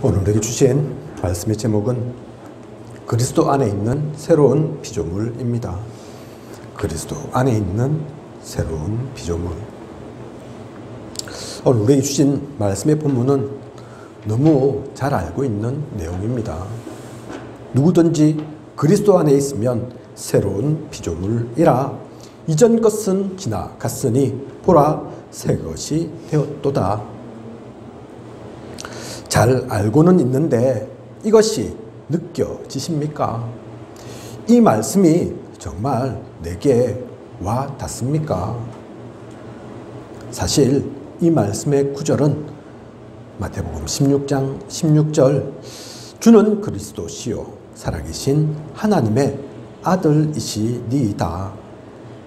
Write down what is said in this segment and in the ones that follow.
오늘 우리에게 주신 말씀의 제목은 그리스도 안에 있는 새로운 피조물입니다. 그리스도 안에 있는 새로운 피조물. 오늘 우리에게 주신 말씀의 본문은 너무 잘 알고 있는 내용입니다. 누구든지 그리스도 안에 있으면 새로운 피조물이라. 이전 것은 지나갔으니 보라 새 것이 되었도다. 잘 알고는 있는데 이것이 느껴지십니까? 이 말씀이 정말 내게 와 닿습니까? 사실 이 말씀의 구절은 마태복음 16장 16절 주는 그리스도시요 살아계신 하나님의 아들이시니이다.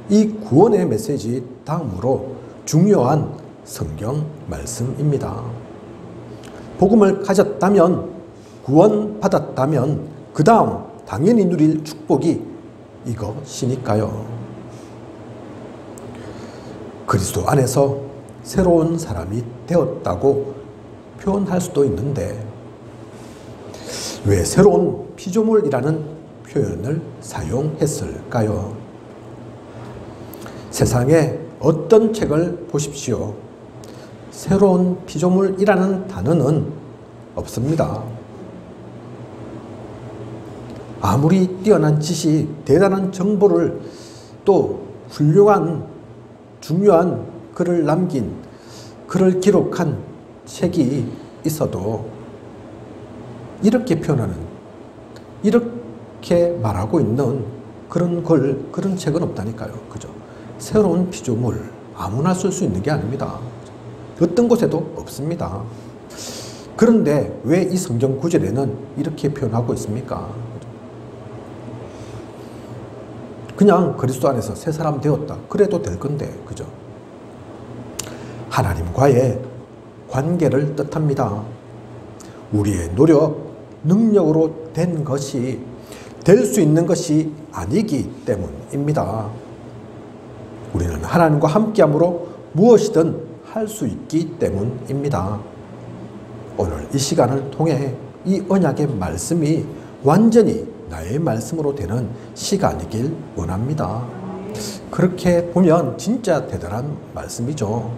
이 구원의 메시지 다음으로 중요한 성경 말씀입니다. 복음을 가졌다면, 구원받았다면 그 다음 당연히 누릴 축복이 이것이니까요. 그리스도 안에서 새로운 사람이 되었다고 표현할 수도 있는데 왜 새로운 피조물이라는 표현을 사용했을까요? 세상에 어떤 책을 보십시오. 새로운 피조물이라는 단어는 없습니다. 아무리 뛰어난 지식, 대단한 정보를 또 훌륭한 중요한 글을 남긴, 글을 기록한 책이 있어도 이렇게 표현하는, 이렇게 말하고 있는 그런 글, 그런 책은 없다니까요. 그죠? 새로운 피조물, 아무나 쓸 수 있는 게 아닙니다. 어떤 곳에도 없습니다. 그런데 왜 이 성경 구절에는 이렇게 표현하고 있습니까? 그냥 그리스도 안에서 새 사람 되었다. 그래도 될 건데, 그죠? 하나님과의 관계를 뜻합니다. 우리의 노력, 능력으로 된 것이 될 수 있는 것이 아니기 때문입니다. 우리는 하나님과 함께함으로 무엇이든 할 수 있기 때문입니다. 오늘 이 시간을 통해 이 언약의 말씀이 완전히 나의 말씀으로 되는 시간이길 원합니다. 그렇게 보면 진짜 대단한 말씀이죠.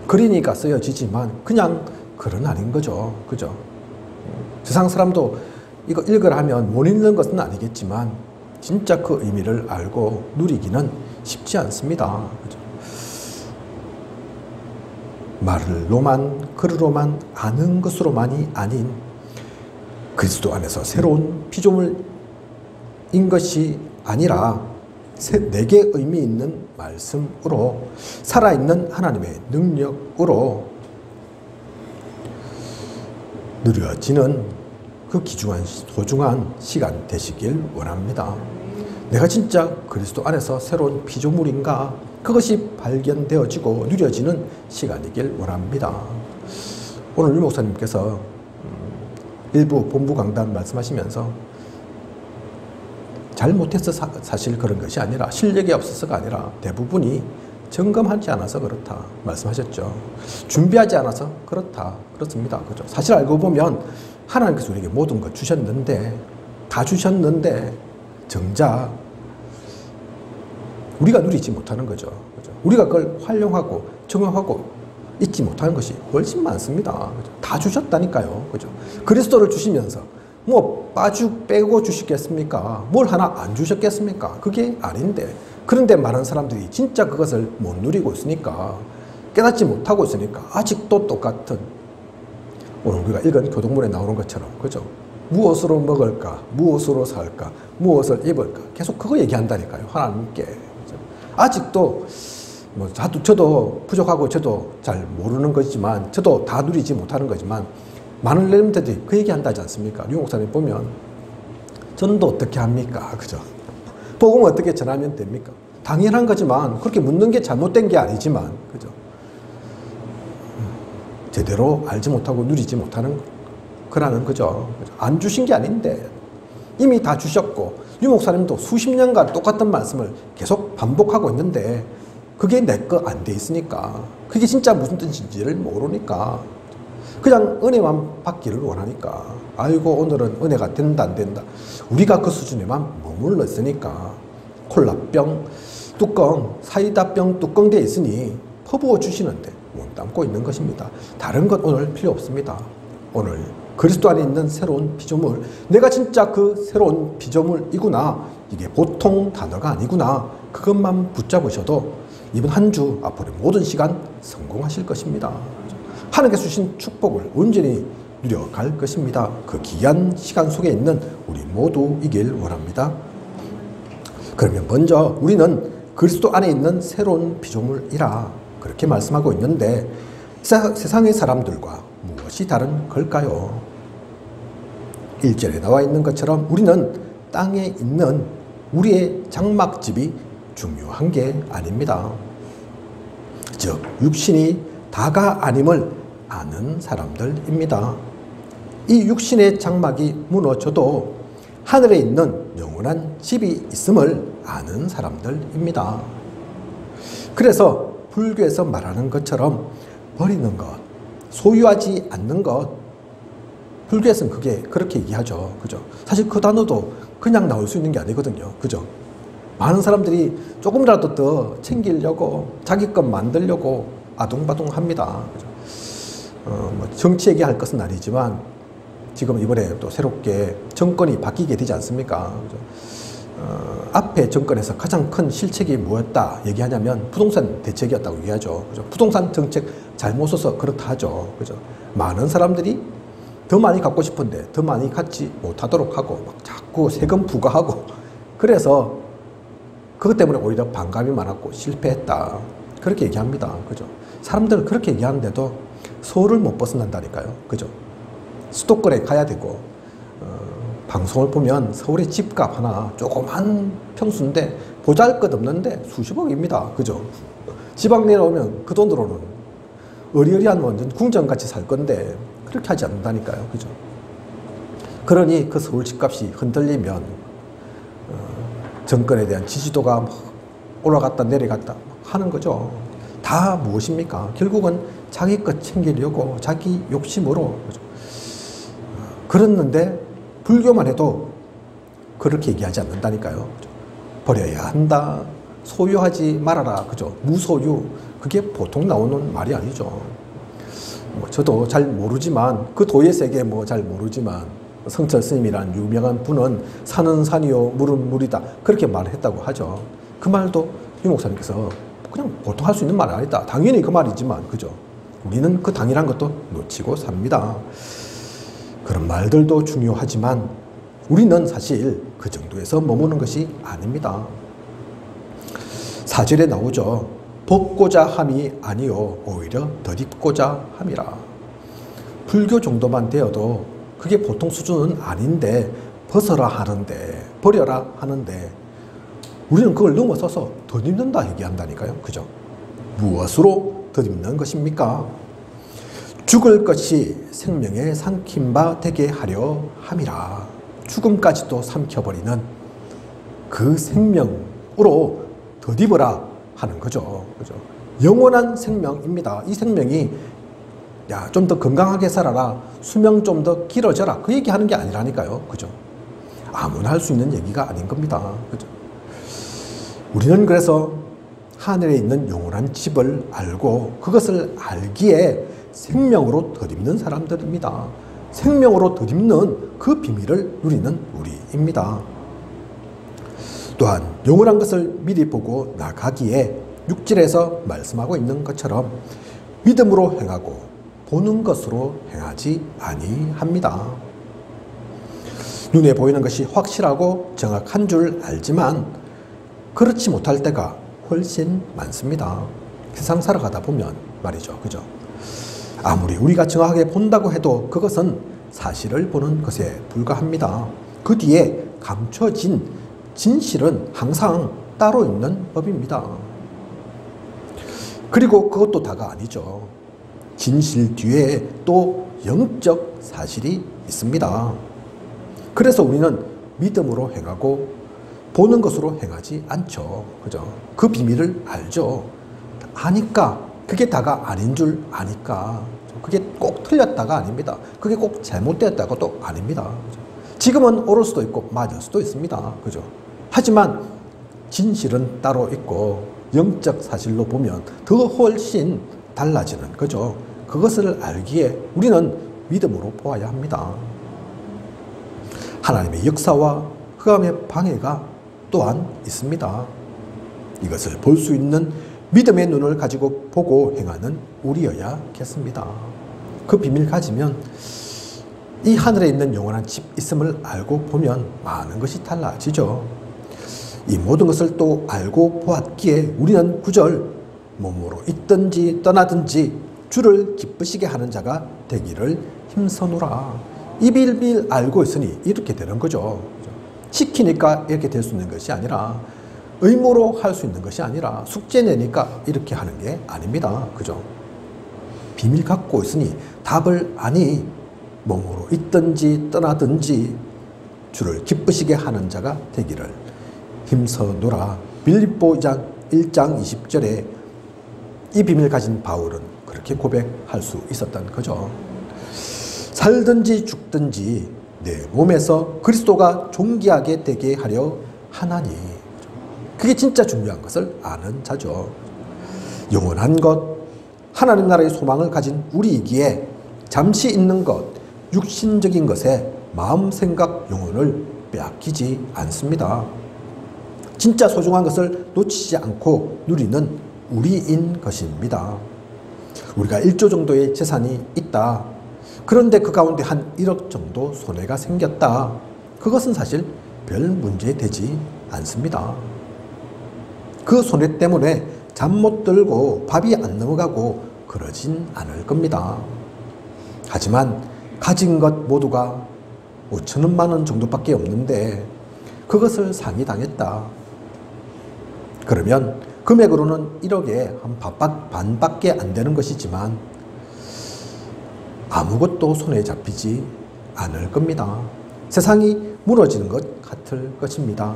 그리니까 쓰여지지만 그냥 글은 아닌 거죠. 그죠? 세상 사람도 이거 읽으라 하면 못 읽는 것은 아니겠지만 진짜 그 의미를 알고 누리기는 쉽지 않습니다. 그죠? 말로만, 글로만 아는 것으로만이 아닌 그리스도 안에서 새로운 피조물인 것이 아니라 내게 의미 있는 말씀으로 살아있는 하나님의 능력으로 누려지는 그 귀중한 소중한 시간 되시길 원합니다. 내가 진짜 그리스도 안에서 새로운 피조물인가? 그것이 발견되어지고 누려지는 시간이길 원합니다. 오늘 유 목사님께서 일부 본부 강단 말씀하시면서 잘못해서 사실 그런 것이 아니라 실력이 없어서가 아니라 대부분이 점검하지 않아서 그렇다 말씀하셨죠. 준비하지 않아서 그렇습니다. 그죠? 사실 알고 보면 하나님께서 우리에게 모든 것 주셨는데 다 주셨는데 정작 우리가 누리지 못하는 거죠. 그죠? 우리가 그걸 활용하고 적용하고 잊지 못하는 것이 훨씬 많습니다. 그죠? 다 주셨다니까요. 그죠? 그리스도를 주시면서 뭐 빼고 주시겠습니까? 뭘 하나 안 주셨겠습니까? 그게 아닌데. 그런데 많은 사람들이 진짜 그것을 못 누리고 있으니까, 깨닫지 못하고 있으니까 아직도 똑같은, 오늘 우리가 읽은 교동문에 나오는 것처럼, 그죠? 무엇으로 먹을까? 무엇으로 살까? 무엇을 입을까? 계속 그거 얘기한다니까요. 하나님께. 그죠? 아직도 뭐 저도 부족하고 저도 잘 모르는 거지만 저도 다 누리지 못하는 거지만 많은 렘들이 그 얘기한다지 않습니까? 류 목사님 보면 전도 어떻게 합니까? 그죠? 복음 어떻게 전하면 됩니까? 당연한 거지만 그렇게 묻는 게 잘못된 게 아니지만 그죠? 제대로 알지 못하고 누리지 못하는 거라는 거죠. 안 주신 게 아닌데 이미 다 주셨고 유 목사님도 수십 년간 똑같은 말씀을 계속 반복하고 있는데 그게 내 거 안 돼 있으니까 그게 진짜 무슨 뜻인지를 모르니까 그냥 은혜만 받기를 원하니까. 아이고 오늘은 은혜가 된다 안 된다. 우리가 그 수준에만 머물러 있으니까 콜라병 뚜껑, 사이다병 뚜껑 돼 있으니 퍼부어 주시는데 못 담고 있는 것입니다. 다른 것 오늘 필요 없습니다. 오늘 그리스도 안에 있는 새로운 피조물, 내가 진짜 그 새로운 피조물이구나, 이게 보통 단어가 아니구나, 그것만 붙잡으셔도 이번 한 주 앞으로 모든 시간 성공하실 것입니다. 하나님께 주신 축복을 온전히 누려갈 것입니다. 그 귀한 시간 속에 있는 우리 모두이길 원합니다. 그러면 먼저 우리는 그리스도 안에 있는 새로운 피조물이라 그렇게 말씀하고 있는데, 세상의 사람들과 무엇이 다른 걸까요? 1절에 나와 있는 것처럼 우리는 땅에 있는 우리의 장막집이 중요한 게 아닙니다. 즉 육신이 다가 아님을 아는 사람들입니다. 이 육신의 장막이 무너져도 하늘에 있는 영원한 집이 있음을 아는 사람들입니다. 그래서 불교에서 말하는 것처럼 버리는 것, 소유하지 않는 것, 불교에서는 그게 그렇게 얘기하죠. 그죠? 사실 그 단어도 그냥 나올 수 있는 게 아니거든요. 그죠? 많은 사람들이 조금이라도 더 챙기려고 자기 것 만들려고 아둥바둥 합니다. 그죠? 뭐 정치 얘기할 것은 아니지만 지금 이번에 또 새롭게 정권이 바뀌게 되지 않습니까? 그죠? 앞에 정권에서 가장 큰 실책이 뭐였다 얘기하냐면 부동산 대책이었다고 얘기하죠. 그죠? 부동산 정책 잘못 써서 그렇다 하죠. 그죠? 많은 사람들이 더 많이 갖고 싶은데 더 많이 갖지 못하도록 하고 막 자꾸 세금 부과하고, 그래서 그것 때문에 오히려 반감이 많았고 실패했다, 그렇게 얘기합니다. 그죠? 사람들은 그렇게 얘기하는데도 서울을 못 벗어난다니까요. 그죠? 수도권에 가야 되고, 방송을 보면 서울의 집값 하나 조그만 평수인데 보잘것없는데 수십억입니다. 그죠? 지방 내려오면 그 돈으로는 어리어리한 완전 궁전같이 살 건데 그렇게 하지 않는다니까요. 그죠? 그러니 그 서울 집값이 흔들리면 정권에 대한 지지도가 막 올라갔다 내려갔다 하는 거죠. 다 무엇입니까? 결국은 자기 것 챙기려고 자기 욕심으로. 그죠? 그랬는데 불교만 해도 그렇게 얘기하지 않는다니까요. 그죠? 버려야 한다, 소유하지 말아라. 그죠? 무소유. 그게 보통 나오는 말이 아니죠. 뭐 저도 잘 모르지만, 그 도의 세계 뭐 잘 모르지만, 성철 스님이란 유명한 분은 산은 산이요 물은 물이다 그렇게 말했다고 하죠. 그 말도 유 목사님께서 그냥 보통 할 수 있는 말이 아니다, 당연히 그 말이지만, 그죠? 우리는 그 당연한 것도 놓치고 삽니다. 그런 말들도 중요하지만 우리는 사실 그 정도에서 머무는 것이 아닙니다. 4절에 나오죠. 벗고자 함이 아니요 오히려 덧입고자 함이라. 불교 정도만 되어도 그게 보통 수준은 아닌데 벗어라 하는데, 버려라 하는데 우리는 그걸 넘어서서 덧입는다 얘기한다니까요. 그죠? 무엇으로 덧입는 것입니까? 죽을 것이 생명에 삼킨 바 되게 하려 함이라. 죽음까지도 삼켜버리는 그 생명으로 덧입어라 하는 거죠. 그죠? 영원한 생명입니다. 이 생명이 야, 좀 더 건강하게 살아라, 수명 좀 더 길어져라, 그 얘기하는 게 아니라니까요. 그죠? 아무나 할 수 있는 얘기가 아닌 겁니다. 그죠? 우리는 그래서 하늘에 있는 영원한 집을 알고 그것을 알기에 생명으로 덧입는 사람들입니다. 생명으로 덧입는 그 비밀을 누리는 우리입니다. 또한 영원한 것을 미리 보고 나가기에 6절에서 말씀하고 있는 것처럼 믿음으로 행하고 보는 것으로 행하지 아니합니다. 눈에 보이는 것이 확실하고 정확한 줄 알지만 그렇지 못할 때가 훨씬 많습니다. 세상 살아가다 보면 말이죠. 그죠? 아무리 우리가 정확하게 본다고 해도 그것은 사실을 보는 것에 불과합니다. 그 뒤에 감춰진 진실은 항상 따로 있는 법입니다. 그리고 그것도 다가 아니죠. 진실 뒤에 또 영적 사실이 있습니다. 그래서 우리는 믿음으로 행하고 보는 것으로 행하지 않죠. 그죠? 그 비밀을 알죠. 아니까 그게 다가 아닌 줄 아니까 그게 꼭 틀렸다가 아닙니다. 그게 꼭 잘못되었다고도 아닙니다. 지금은 옳을 수도 있고 맞을 수도 있습니다. 그죠? 하지만 진실은 따로 있고 영적 사실로 보면 더 훨씬 달라지는 거죠. 그것을 알기에 우리는 믿음으로 보아야 합니다. 하나님의 역사와 흑암의 방해가 또한 있습니다. 이것을 볼 수 있는 믿음의 눈을 가지고 보고 행하는 우리여야겠습니다. 그 비밀 가지면 이 하늘에 있는 영원한 집 있음을 알고 보면 많은 것이 달라지죠. 이 모든 것을 또 알고 보았기에 우리는 구절 몸으로 있든지 떠나든지 주를 기쁘시게 하는 자가 되기를 힘써노라. 이 비밀 알고 있으니 이렇게 되는 거죠. 시키니까 이렇게 될 수 있는 것이 아니라 의무로 할 수 있는 것이 아니라 숙제 내니까 이렇게 하는 게 아닙니다. 그죠? 비밀 갖고 있으니 답을 아니 몸으로 있든지 떠나든지 주를 기쁘시게 하는 자가 되기를 힘써노라. 빌립보 1장 20절에 이 비밀 가진 바울은 그렇게 고백할 수 있었던 거죠. 살든지 죽든지 내 몸에서 그리스도가 존귀하게 되게 하려 하나니. 그게 진짜 중요한 것을 아는 자죠. 영원한 것, 하나님 나라의 소망을 가진 우리이기에 잠시 있는 것, 육신적인 것에 마음, 생각, 영혼을 빼앗기지 않습니다. 진짜 소중한 것을 놓치지 않고 누리는 우리인 것입니다. 우리가 1조 정도의 재산이 있다. 그런데 그 가운데 한 1억 정도 손해가 생겼다. 그것은 사실 별 문제 되지 않습니다. 그 손해 때문에 잠 못 들고 밥이 안 넘어가고 그러진 않을 겁니다. 하지만 가진 것 모두가 5천원만 원 정도밖에 없는데 그것을 상이당했다. 그러면 금액으로는 1억에 한 반밖에 안 되는 것이지만 아무것도 손에 잡히지 않을 겁니다. 세상이 무너지는 것 같을 것입니다.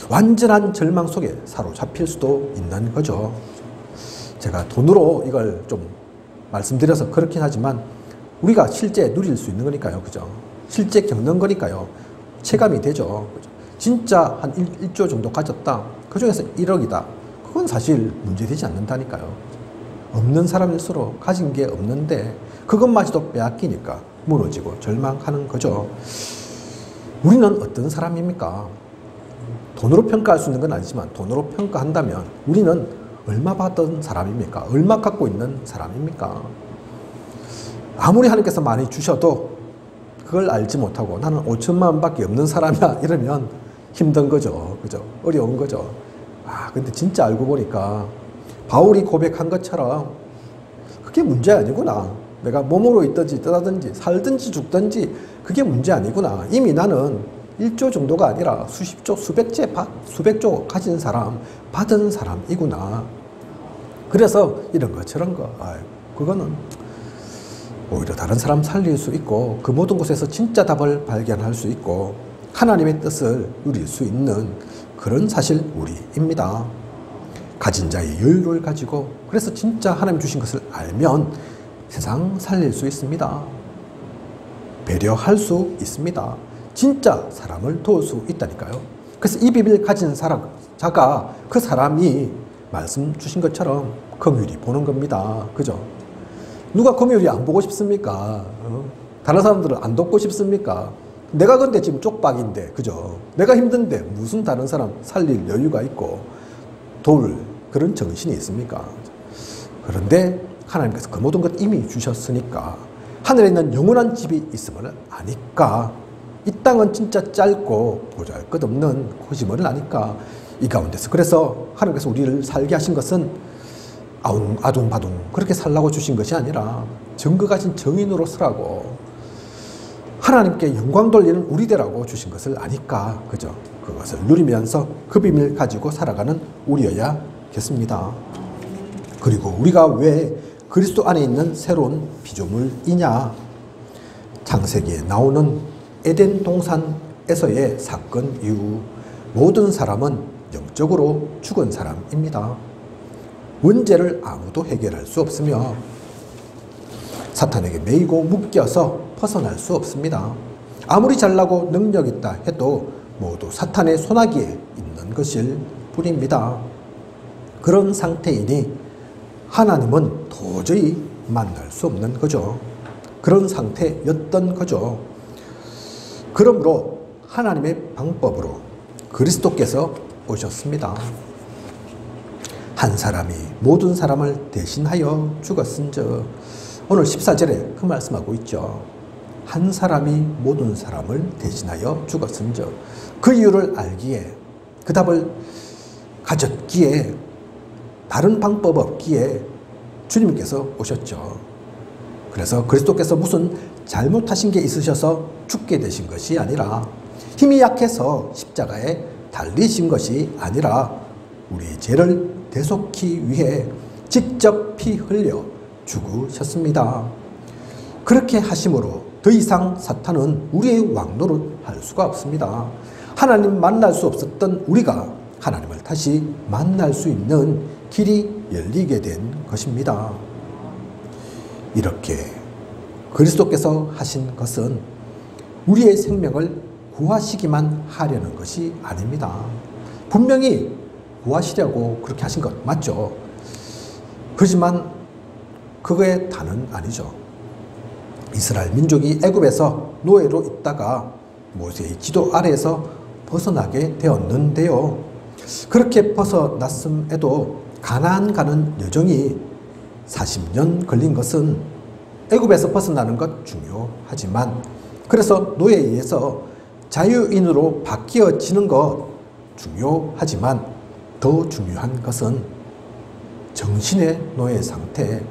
완전한 절망 속에 사로잡힐 수도 있는 거죠. 제가 돈으로 이걸 좀 말씀드려서 그렇긴 하지만 우리가 실제 누릴 수 있는 거니까요. 그죠? 실제 겪는 거니까요. 체감이 되죠. 그죠? 진짜 한 1조 정도 가졌다. 그 중에서 1억이다. 그건 사실 문제되지 않는다니까요. 없는 사람일수록 가진 게 없는데 그것마저도 빼앗기니까 무너지고 절망하는 거죠. 우리는 어떤 사람입니까? 돈으로 평가할 수 있는 건 아니지만 돈으로 평가한다면 우리는 얼마 받은 사람입니까? 얼마 갖고 있는 사람입니까? 아무리 하나님께서 많이 주셔도 그걸 알지 못하고 나는 5천만 원밖에 없는 사람이야 이러면 힘든 거죠. 그죠? 어려운 거죠. 근데 진짜 알고 보니까 바울이 고백한 것처럼 그게 문제 아니구나. 내가 몸으로 있든지 떠나든지 살든지 죽든지 그게 문제 아니구나. 이미 나는 1조 정도가 아니라 수십조, 수백조 가진 사람, 받은 사람이구나. 그래서 이런 거 저런 거 그거는 오히려 다른 사람 살릴 수 있고 그 모든 곳에서 진짜 답을 발견할 수 있고 하나님의 뜻을 누릴 수 있는 그런 사실 우리입니다. 가진 자의 여유를 가지고 그래서 진짜 하나님 주신 것을 알면 세상 살릴 수 있습니다. 배려할 수 있습니다. 진짜 사람을 도울 수 있다니까요. 그래서 이 비밀 가진 자가 그 사람이 말씀 주신 것처럼 긍휼히 보는 겁니다. 그죠? 누가 긍휼히 안 보고 싶습니까? 다른 사람들을 안 돕고 싶습니까? 내가 근데 지금 쪽박인데, 그죠? 내가 힘든데 무슨 다른 사람 살릴 여유가 있고 도울 그런 정신이 있습니까? 그런데 하나님께서 그 모든 것 이미 주셨으니까 하늘에 있는 영원한 집이 있음을 아니까 이 땅은 진짜 짧고 보잘것없는 고지머리를 아니까 이 가운데서 그래서 하나님께서 우리를 살게 하신 것은 아둥바둥 그렇게 살라고 주신 것이 아니라 정거 가진 정인으로 서라고 하나님께 영광 돌리는 우리 되라고 주신 것을 아니까 그죠? 그것을 누리면서 그 비밀 가지고 살아가는 우리여야겠습니다. 그리고 우리가 왜 그리스도 안에 있는 새로운 피조물이냐? 창세기에 나오는 에덴 동산에서의 사건 이후 모든 사람은 영적으로 죽은 사람입니다. 원죄를 아무도 해결할 수 없으며 사탄에게 매이고 묶여서 벗어날 수 없습니다. 아무리 잘나고 능력 있다 해도 모두 사탄의 손아귀에 있는 것일 뿐입니다. 그런 상태이니 하나님은 도저히 만날 수 없는 거죠. 그런 상태였던 거죠. 그러므로 하나님의 방법으로 그리스도께서 오셨습니다. 한 사람이 모든 사람을 대신하여 죽었은즉, 오늘 14절에 그 말씀하고 있죠. 한 사람이 모든 사람을 대신하여 죽었은즉, 그 이유를 알기에, 그 답을 가졌기에, 다른 방법 없기에 주님께서 오셨죠. 그래서 그리스도께서 무슨 잘못하신 게 있으셔서 죽게 되신 것이 아니라, 힘이 약해서 십자가에 달리신 것이 아니라 우리의 죄를 대속히 위해 직접 피 흘려 죽으셨습니다. 그렇게 하심으로 더 이상 사탄은 우리의 왕노릇 할 수가 없습니다. 하나님 만날 수 없었던 우리가 하나님을 다시 만날 수 있는 길이 열리게 된 것입니다. 이렇게 그리스도께서 하신 것은 우리의 생명을 구하시기만 하려는 것이 아닙니다. 분명히 구하시려고 그렇게 하신 것 맞죠. 그렇지만 그거의 다는 아니죠. 이스라엘 민족이 애굽에서 노예로 있다가 모세의 지도 아래에서 벗어나게 되었는데요. 그렇게 벗어났음에도 가나안 가는 여정이 40년 걸린 것은 애굽에서 벗어나는 것 중요하지만, 그래서 노예에 의해서 자유인으로 바뀌어지는 것 중요하지만, 더 중요한 것은 정신의 노예 상태,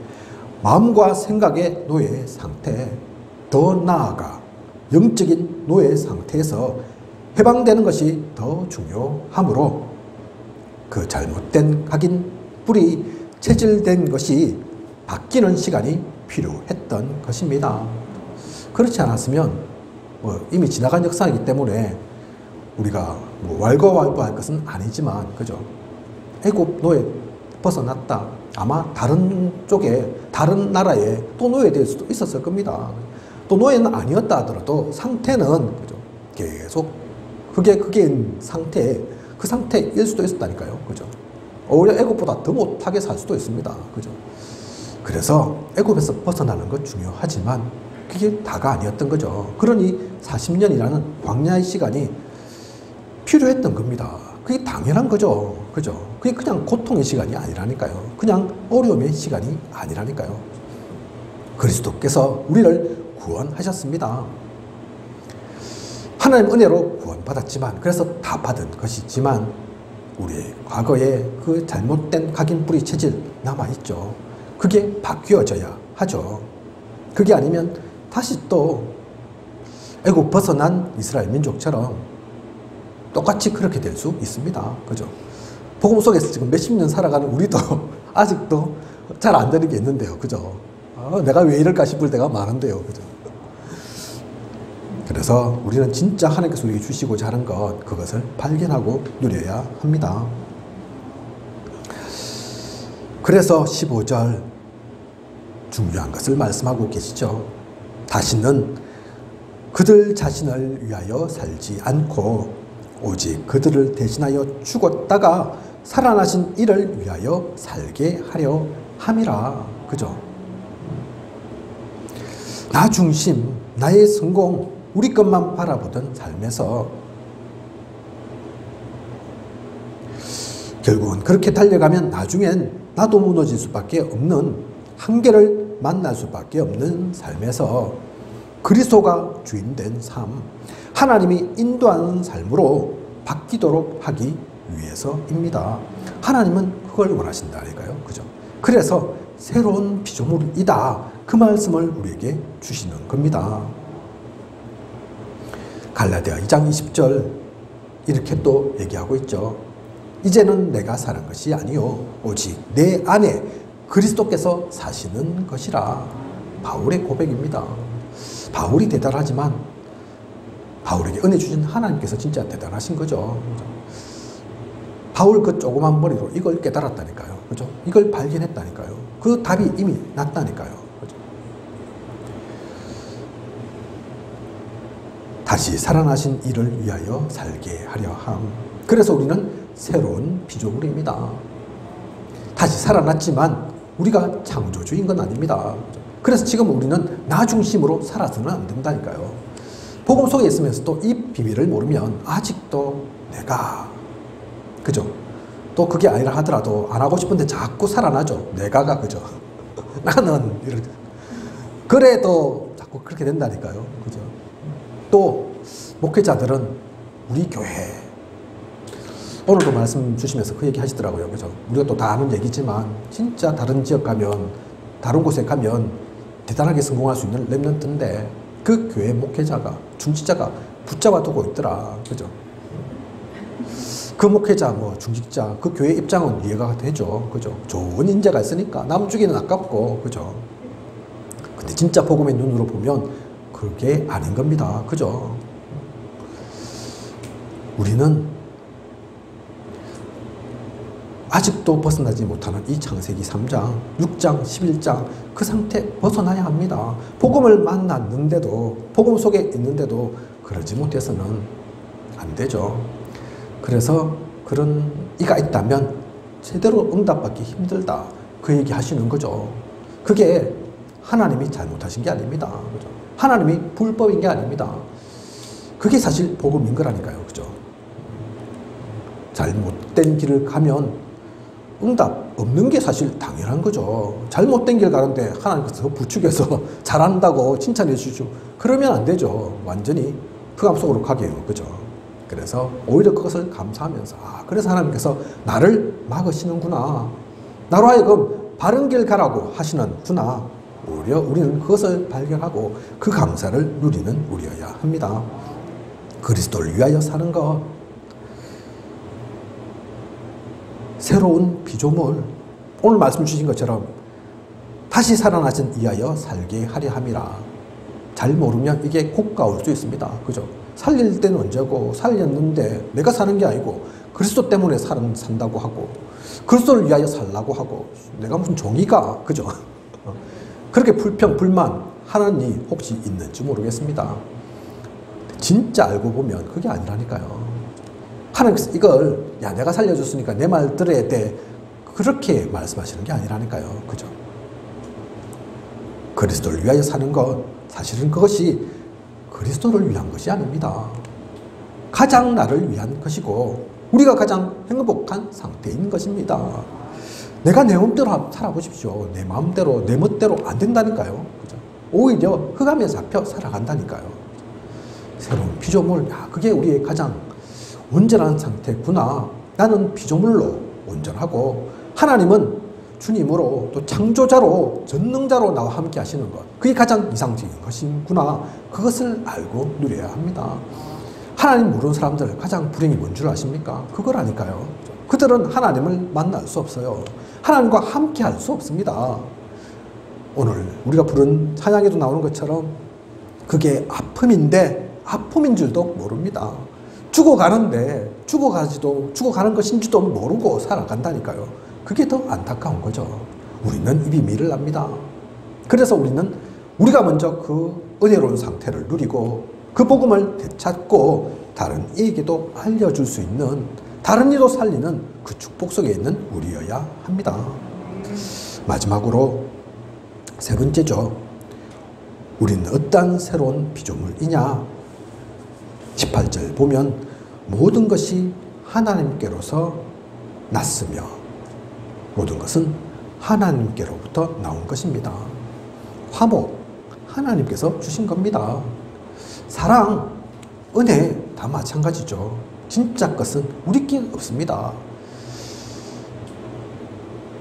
마음과 생각의 노예 상태, 더 나아가 영적인 노예 상태에서 해방되는 것이 더 중요하므로 그 잘못된 각인 뿌리 체질된 것이 바뀌는 시간이 필요했던 것입니다. 그렇지 않았으면 이미 지나간 역사이기 때문에 우리가 왈가왈부할 것은 아니지만, 그죠? 애굽 노예 벗어났다. 아마 다른 쪽에, 다른 나라에 또 노예될 수도 있었을 겁니다. 또 노예는 아니었다 하더라도 상태는, 그죠? 계속 그게 상태, 그 상태일 수도 있었다니까요. 그죠? 오히려 애굽보다 더 못하게 살 수도 있습니다. 그죠? 그래서 애굽에서 벗어나는 것 중요하지만 그게 다가 아니었던 거죠. 그러니 40년이라는 광야의 시간이 필요했던 겁니다. 그게 당연한 거죠. 그죠? 그게 그냥 고통의 시간이 아니라니까요. 그냥 어려움의 시간이 아니라니까요. 그리스도께서 우리를 구원하셨습니다. 하나님 은혜로 구원받았지만, 그래서 다 받은 것이지만 우리의 과거에 그 잘못된 각인 뿌리 체질 남아있죠. 그게 바뀌어져야 하죠. 그게 아니면 다시 또 애굽 벗어난 이스라엘 민족처럼 똑같이 그렇게 될 수 있습니다. 그죠? 복음 속에서 지금 몇십 년 살아가는 우리도 아직도 잘 안 되는 게 있는데요. 그죠? 내가 왜 이럴까 싶을 때가 많은데요. 그죠? 그래서 우리는 진짜 하나님께서 우리에게 주시고자 하는 것, 그것을 발견하고 누려야 합니다. 그래서 15절 중요한 것을 말씀하고 계시죠. 다시는 그들 자신을 위하여 살지 않고 오직 그들을 대신하여 죽었다가 살아나신 이를 위하여 살게 하려 함이라. 그죠? 나 중심, 나의 성공, 우리 것만 바라보던 삶에서 결국은 그렇게 달려가면 나중엔 나도 무너질 수밖에 없는 한계를 만날 수밖에 없는 삶에서 그리스도가 주인된 삶, 하나님이 인도하는 삶으로 바뀌도록 하기 위해서입니다. 하나님은 그걸 원하신다니까요. 그죠? 그래서 새로운 피조물이다. 그 말씀을 우리에게 주시는 겁니다. 갈라디아 2장 20절 이렇게 또 얘기하고 있죠. 이제는 내가 사는 것이 아니요 오직 내 안에 그리스도께서 사시는 것이라. 바울의 고백입니다. 바울이 대단하지만 바울에게 은혜 주신 하나님께서 진짜 대단하신 거죠. 바울 그 조그만 머리로 이걸 깨달았다니까요. 그죠? 이걸 발견했다니까요. 그 답이 이미 났다니까요. 그죠? 다시 살아나신 이를 위하여 살게 하려 함. 그래서 우리는 새로운 피조물입니다. 다시 살아났지만 우리가 창조주인 건 아닙니다. 그래서 지금 우리는 나 중심으로 살아서는 안 된다니까요. 복음 속에 있으면서도 이 비밀을 모르면 아직도 내가, 그죠? 또 그게 아니라 하더라도 안 하고 싶은데 자꾸 살아나죠. 내가가, 그죠? 나는 이렇게. 그래도 자꾸 그렇게 된다니까요. 그죠? 또 목회자들은 우리 교회, 오늘도 말씀 주시면서 그 얘기 하시더라고요. 그죠? 우리가 또 다 아는 얘기지만 진짜 다른 지역 가면, 다른 곳에 가면 대단하게 성공할 수 있는 렘넌트인데 그 교회 목회자가, 중직자가 붙잡아 두고 있더라. 그죠? 그 목회자, 중직자, 그 교회 입장은 이해가 되죠. 그죠? 좋은 인재가 있으니까 남 주기는 아깝고, 그죠? 근데 진짜 복음의 눈으로 보면 그게 아닌 겁니다. 그죠? 우리는 아직도 벗어나지 못하는 이 창세기 3장, 6장, 11장 그 상태 벗어나야 합니다. 복음을 만났는데도, 복음 속에 있는데도 그러지 못해서는 안 되죠. 그래서 그런 이가 있다면 제대로 응답받기 힘들다. 그 얘기 하시는 거죠. 그게 하나님이 잘못하신 게 아닙니다. 그죠? 하나님이 불법인 게 아닙니다. 그게 사실 복음인 거라니까요. 그죠? 잘못된 길을 가면 응답 없는 게 사실 당연한 거죠. 잘못된 길 가는데 하나님께서 부축해서 잘한다고 칭찬해 주시죠. 그러면 안 되죠. 완전히 흑암 속으로 가게 해요. 그죠? 그래서 오히려 그것을 감사하면서, 그래서 하나님께서 나를 막으시는구나. 나로 하여금 바른 길 가라고 하시는구나. 오히려 우리는 그것을 발견하고 그 감사를 누리는 우리여야 합니다. 그리스도를 위하여 사는 것, 새로운 피조물, 오늘 말씀 주신 것처럼 다시 살아나신 이하여 살게 하려 함이라. 잘 모르면 이게 고가올 수 있습니다. 그죠? 살릴 때는 언제고, 살렸는데 내가 사는 게 아니고 그리스도 때문에 산다고 하고 그리스도를 위하여 살라고 하고 내가 무슨 종이가, 그죠? 그렇게 불평, 불만 하는 이 혹시 있는지 모르겠습니다. 진짜 알고 보면 그게 아니라니까요. 하나님께서 이걸, 내가 살려줬으니까 내 말 들어야 돼, 그렇게 말씀하시는 게 아니라니까요. 그죠? 그리스도를 위하여 사는 것, 사실은 그것이 그리스도를 위한 것이 아닙니다. 가장 나를 위한 것이고 우리가 가장 행복한 상태인 것입니다. 내가 내 마음대로 살아보십시오. 내 마음대로, 내 멋대로 안 된다니까요. 그죠? 오히려 흑암에 잡혀 살아간다니까요. 새로운 피조물, 그게 우리의 가장 온전한 상태구나. 나는 피조물로 온전하고 하나님은 주님으로, 또 창조자로, 전능자로 나와 함께 하시는 것, 그게 가장 이상적인 것이구나. 그것을 알고 누려야 합니다. 하나님 모르는 사람들 가장 불행이 뭔 줄 아십니까? 그거라니까요. 그들은 하나님을 만날 수 없어요. 하나님과 함께 할 수 없습니다. 오늘 우리가 부른 찬양에도 나오는 것처럼 그게 아픔인데 아픔인 줄도 모릅니다. 죽어가는데 죽어가는 것인지도 모르고 살아간다니까요. 그게 더 안타까운 거죠. 우리는 이 비밀을 압니다. 그래서 우리는 우리가 먼저 그 은혜로운 상태를 누리고 그 복음을 되찾고 다른 이에게도 알려줄 수 있는, 다른 이도 살리는 그 축복 속에 있는 우리여야 합니다. 마지막으로 세 번째죠. 우리는 어떠한 새로운 피조물이냐? 18절 보면 모든 것이 하나님께로서 났으며 모든 것은 하나님께로부터 나온 것입니다. 화목, 하나님께서 주신 겁니다. 사랑, 은혜 다 마찬가지죠. 진짜 것은 우리 게 없습니다.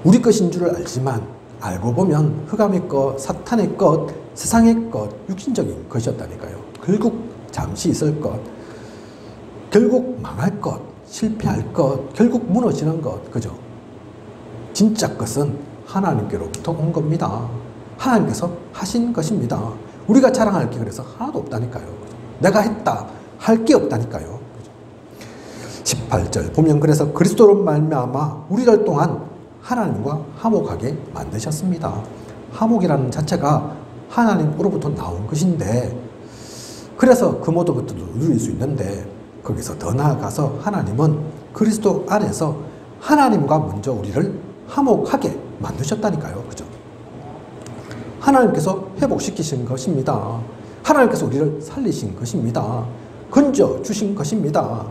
우리 것인 줄 알지만 알고 보면 흑암의 것, 사탄의 것, 세상의 것, 육신적인 것이었다니까요. 결국 잠시 있을 것, 결국 망할 것, 실패할 것, 결국 무너지는 것, 그죠? 진짜 것은 하나님께로부터 온 겁니다. 하나님께서 하신 것입니다. 우리가 자랑할 게 그래서 하나도 없다니까요. 그죠? 내가 했다 할 게 없다니까요. 그죠? 18절 보면 그래서 그리스도로 말미암아 우리들 동안 하나님과 화목하게 만드셨습니다. 화목이라는 자체가 하나님으로부터 나온 것인데, 그래서 그 모든 것들도 누릴 수 있는데, 거기서 더 나아가서 하나님은 그리스도 안에서 하나님과 먼저 우리를 화목하게 만드셨다니까요. 그죠? 하나님께서 회복시키신 것입니다. 하나님께서 우리를 살리신 것입니다. 건져 주신 것입니다.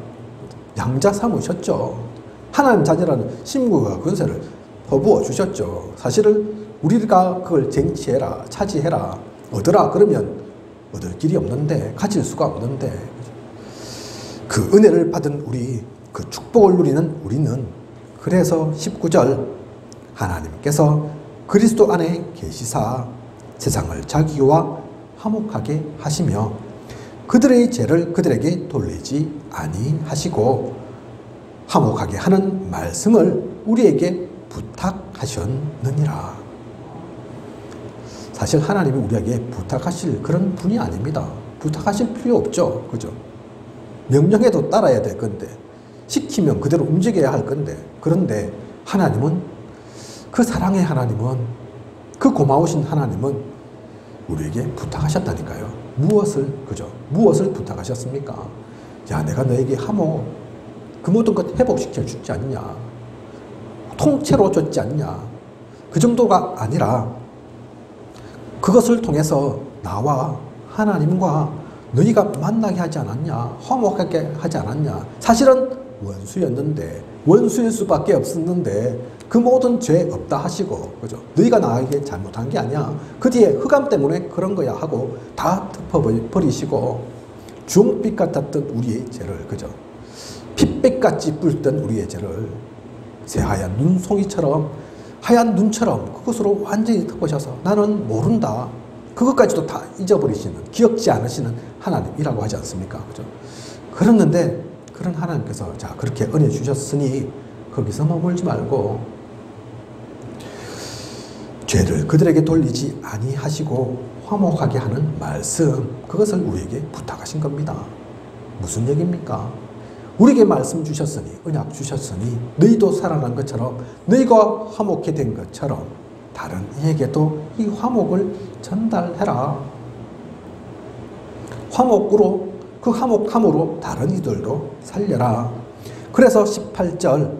양자 삼으셨죠. 하나님 자녀라는 신분과 권세를 퍼부어 주셨죠. 사실은 우리가 그걸 쟁취해라, 차지해라, 얻으라 그러면 얻을 길이 없는데, 가질 수가 없는데, 그 은혜를 받은 우리, 그 축복을 누리는 우리는, 그래서 19절 하나님께서 그리스도 안에 계시사 세상을 자기와 화목하게 하시며 그들의 죄를 그들에게 돌리지 아니하시고 화목하게 하는 말씀을 우리에게 부탁하셨느니라. 사실 하나님이 우리에게 부탁하실 그런 분이 아닙니다. 부탁하실 필요 없죠. 그죠? 명령해도 따라야 될 건데, 시키면 그대로 움직여야 할 건데, 그런데 하나님은, 그 사랑의 하나님은, 그 고마우신 하나님은 우리에게 부탁하셨다니까요. 무엇을, 그죠? 무엇을 부탁하셨습니까? 야, 내가 너에게 화목, 그 모든 것 회복시켜 주지 않냐? 통째로 줬지 않냐? 그 정도가 아니라 그것을 통해서 나와 하나님과 너희가 만나게 하지 않았냐? 화목하게 하지 않았냐? 사실은 원수였는데, 원수일 수밖에 없었는데 그 모든 죄 없다 하시고, 그죠? 너희가 나에게 잘못한 게 아니야. 그 뒤에 흑암 때문에 그런 거야 하고 다 덮어버리시고, 주홍빛 같았던 우리의 죄를, 그죠? 핏빛같이 뿔던 우리의 죄를 새하얀 눈송이처럼, 하얀 눈처럼 그것으로 완전히 덮으셔서 나는 모른다, 그것까지도 다 잊어버리시는, 기억지 않으시는 하나님이라고 하지 않습니까? 그죠? 그랬는데 그런 하나님께서 자, 그렇게 은혜 주셨으니 거기서 머물지 말고 죄를 그들에게 돌리지 아니하시고 화목하게 하는 말씀, 그것을 우리에게 부탁하신 겁니다. 무슨 얘기입니까? 우리에게 말씀 주셨으니, 언약 주셨으니 너희도 살아난 것처럼, 너희가 화목해 된 것처럼 다른 이에게도 이 화목을 전달해라. 화목으로, 그 화목함으로 다른 이들도 살려라. 그래서 18절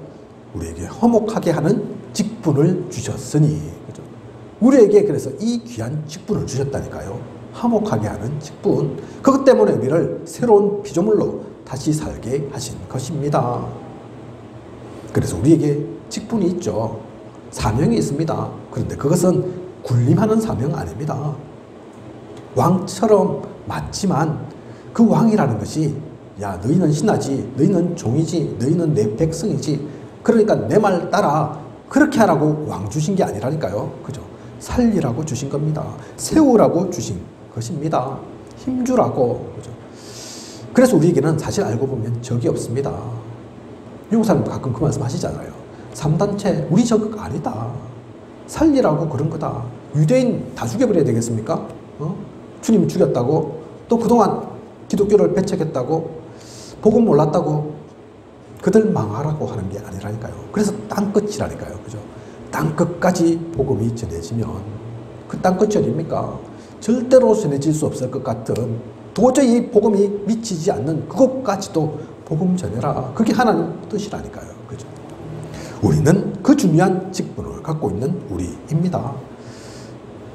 우리에게 화목하게 하는 직분을 주셨으니, 그죠? 우리에게 그래서 이 귀한 직분을 주셨다니까요. 화목하게 하는 직분. 그것 때문에 우리를 새로운 피조물로 다시 살게 하신 것입니다. 그래서 우리에게 직분이 있죠. 사명이 있습니다. 그런데 그것은 군림하는 사명 아닙니다. 왕처럼 맞지만 그 왕이라는 것이, 야, 너희는 신하지, 너희는 종이지, 너희는 내 백성이지, 그러니까 내 말 따라, 그렇게 하라고 왕 주신 게 아니라니까요. 그죠? 살리라고 주신 겁니다. 세우라고 주신 것입니다. 힘주라고. 그죠? 그래서 우리에게는 사실 알고 보면 적이 없습니다. 미국 사람도 가끔 그 말씀 하시잖아요. 3단체 우리 적 아니다. 살리라고 그런 거다. 유대인 다 죽여버려야 되겠습니까? 주님 죽였다고, 또 그동안 기독교를 배척했다고, 복음 몰랐다고 그들 망하라고 하는 게 아니라니까요. 그래서 땅끝이라니까요. 그죠? 땅끝까지 복음이 전해지면, 그 땅끝이 어딥니까? 절대로 전해질 수 없을 것 같은, 도저히 복음이 미치지 않는 그것까지도 복음 전해라. 그게 하나님 뜻이라니까요. 그죠? 우리는 그 중요한 직분을 갖고 있는 우리입니다.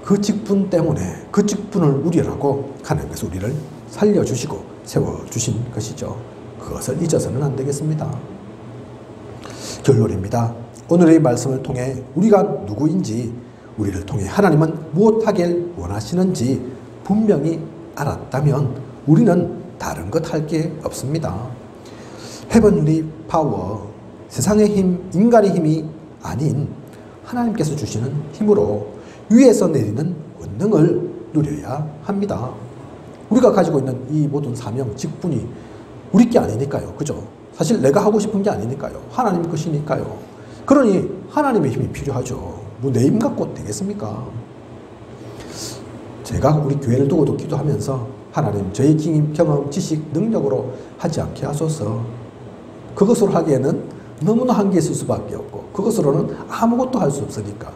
그 직분 때문에, 그 직분을 누리라고 하나님께서 우리를 살려주시고 세워주신 것이죠. 그것을 잊어서는 안 되겠습니다. 결론입니다. 오늘의 말씀을 통해 우리가 누구인지, 우리를 통해 하나님은 무엇하길 원하시는지 분명히 알았다면 우리는 다른 것 할 게 없습니다. 헤븐리 파워, 세상의 힘, 인간의 힘이 아닌 하나님께서 주시는 힘으로 위에서 내리는 권능을 누려야 합니다. 우리가 가지고 있는 이 모든 사명, 직분이 우리 게 아니니까요. 그죠? 사실 내가 하고 싶은 게 아니니까요. 하나님 것이니까요. 그러니 하나님의 힘이 필요하죠. 뭐 내 힘 갖고 되겠습니까? 제가 우리 교회를 두고도 기도하면서, 하나님 저희 경험, 지식, 능력으로 하지 않게 하소서. 그것으로 하기에는 너무나 한계 있을 수밖에 없고, 그것으로는 아무것도 할 수 없으니까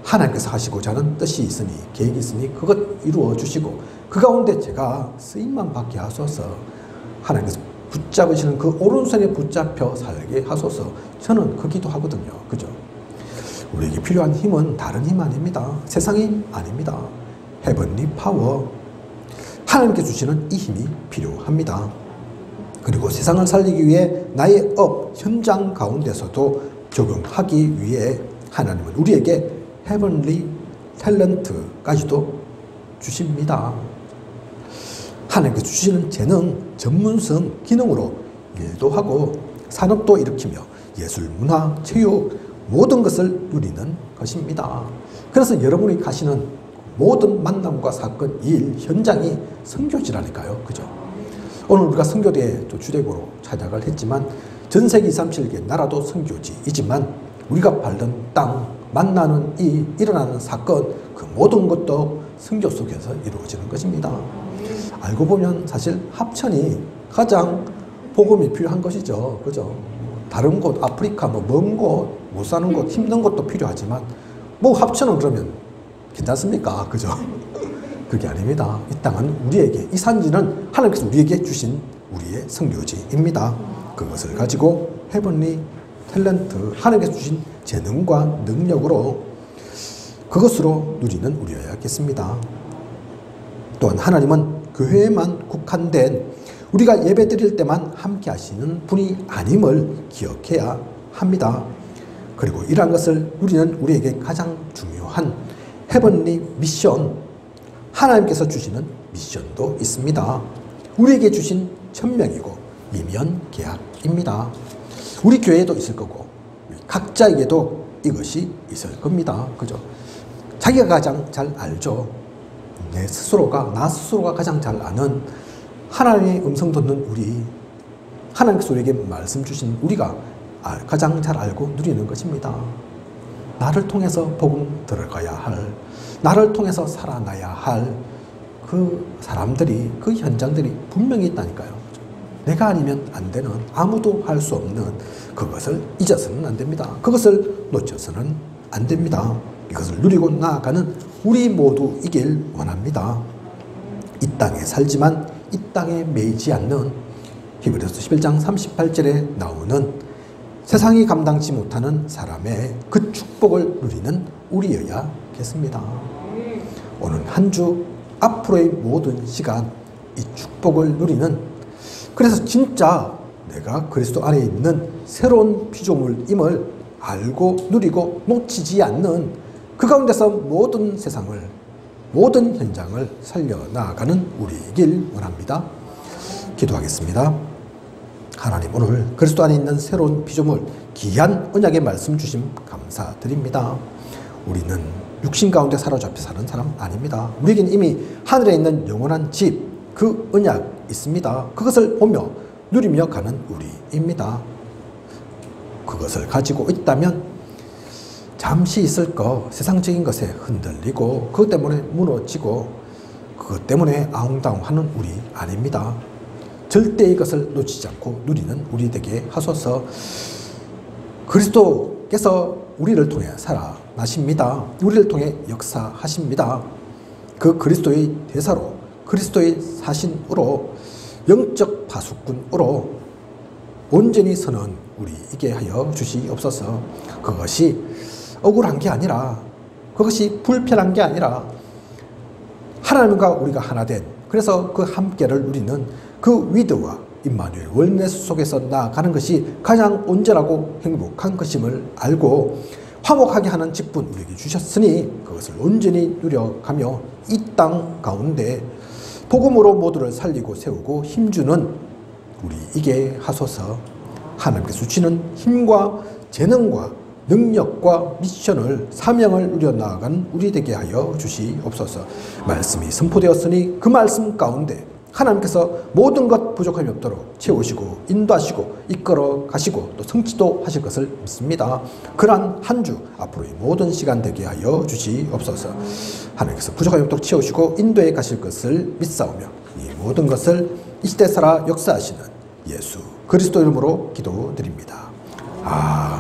하나님께서 하시고자 하는 뜻이 있으니, 계획이 있으니 그것 이루어 주시고 그 가운데 제가 쓰임만 받게 하소서. 하나님께서 붙잡으시는 그 오른손에 붙잡혀 살게 하소서. 저는 그 기도하거든요. 그죠? 우리에게 필요한 힘은 다른 힘 아닙니다. 세상이 아닙니다. 헤븐리 파워. 하나님께 주시는 이 힘이 필요합니다. 그리고 세상을 살리기 위해 나의 업, 현장 가운데서도 적용하기 위해 하나님은 우리에게 헤븐리 탤런트까지도 주십니다. 하나님께 주시는 재능, 전문성, 기능으로 일도 하고 산업도 일으키며 예술, 문화, 체육 모든 것을 누리는 것입니다. 그래서 여러분이 가시는 모든 만남과 사건, 일, 현장이 선교지라니까요. 그죠? 오늘 우리가 선교대에 주대고로 찾아갈 했지만 전 세계 237개 나라도 선교지이지만 우리가 밟는 땅, 만나는 일어나는 사건, 그 모든 것도 선교 속에서 이루어지는 것입니다. 알고 보면 사실 합천이 가장 복음이 필요한 것이죠. 그죠? 다른 곳, 아프리카, 먼 곳, 못 사는 곳, 힘든 곳도 필요하지만 합천은 그러면 괜찮습니까? 그죠? 그게 아닙니다. 이 땅은 우리에게, 이 산지는 하나님께서 우리에게 주신 우리의 선교지입니다. 그것을 가지고 헤븐리 탤런트, 하나님께서 주신 재능과 능력으로 그것으로 누리는 우리여야겠습니다. 또한 하나님은 교회에만 국한된 우리가 예배 드릴 때만 함께 하시는 분이 아님을 기억해야 합니다. 그리고 이러한 것을 누리는 우리에게 가장 중요한 헤븐리 미션, 하나님께서 주시는 미션도 있습니다. 우리에게 주신 천명이고 이면 계약입니다. 우리 교회에도 있을 거고 각자에게도 이것이 있을 겁니다. 그죠? 자기가 가장 잘 알죠. 내 스스로가, 나 스스로가 가장 잘 아는 하나님의 음성 듣는 우리, 하나님께서 우리에게 말씀 주신 우리가 가장 잘 알고 누리는 것입니다. 나를 통해서 복음 들어가야 할, 나를 통해서 살아나야 할 그 사람들이, 그 현장들이 분명히 있다니까요. 내가 아니면 안 되는, 아무도 할 수 없는 그것을 잊어서는 안 됩니다. 그것을 놓쳐서는 안 됩니다. 이것을 누리고 나아가는 우리 모두이길 원합니다. 이 땅에 살지만 이 땅에 매이지 않는 히브리서 11장 38절에 나오는 세상이 감당치 못하는 사람의 그 축복을 누리는 우리여야겠습니다. 오늘 한 주, 앞으로의 모든 시간 이 축복을 누리는, 그래서 진짜 내가 그리스도 안에 있는 새로운 피조물임을 알고 누리고 놓치지 않는 그 가운데서 모든 세상을, 모든 현장을 살려나가는 우리이길 원합니다. 기도하겠습니다. 하나님, 오늘 그리스도 안에 있는 새로운 피조물, 귀한 언약의 말씀 주심 감사드립니다. 우리는 육신 가운데 사로잡혀 사는 사람 아닙니다. 우리에게는 이미 하늘에 있는 영원한 집, 그 언약 있습니다. 그것을 보며 누리며 가는 우리입니다. 그것을 가지고 있다면 잠시 있을 거 세상적인 것에 흔들리고 그것 때문에 무너지고 그것 때문에 아웅다웅하는 우리 아닙니다. 절대 이것을 놓치지 않고 누리는 우리 되게 하소서. 그리스도께서 우리를 통해 살아나십니다. 우리를 통해 역사하십니다. 그 그리스도의 대사로, 그리스도의 사신으로, 영적 파수꾼으로 온전히 서는 우리에게 하여 주시옵소서. 그것이 억울한 게 아니라, 그것이 불편한 게 아니라 하나님과 우리가 하나 된, 그래서 그 함께를 누리는 그 위드와 임마누엘 원네스 속에서 나아가는 것이 가장 온전하고 행복한 것임을 알고 화목하게 하는 직분 우리에게 주셨으니 그것을 온전히 누려가며 이 땅 가운데 복음으로 모두를 살리고 세우고 힘주는 우리에게 하소서. 하나님께서 주시는 힘과 재능과 능력과 미션을, 사명을 누려나가는 우리 되게 하여 주시옵소서. 말씀이 선포되었으니 그 말씀 가운데 하나님께서 모든 것 부족함이 없도록 채우시고 인도하시고 이끌어 가시고 또 성취도 하실 것을 믿습니다. 그러한 한 주 앞으로의 모든 시간 되게 하여 주시옵소서. 하나님께서 부족함이 없도록 채우시고 인도해 가실 것을 믿사오며 이 모든 것을 이 시대 살아 역사하시는 예수 그리스도 이름으로 기도드립니다. 아멘.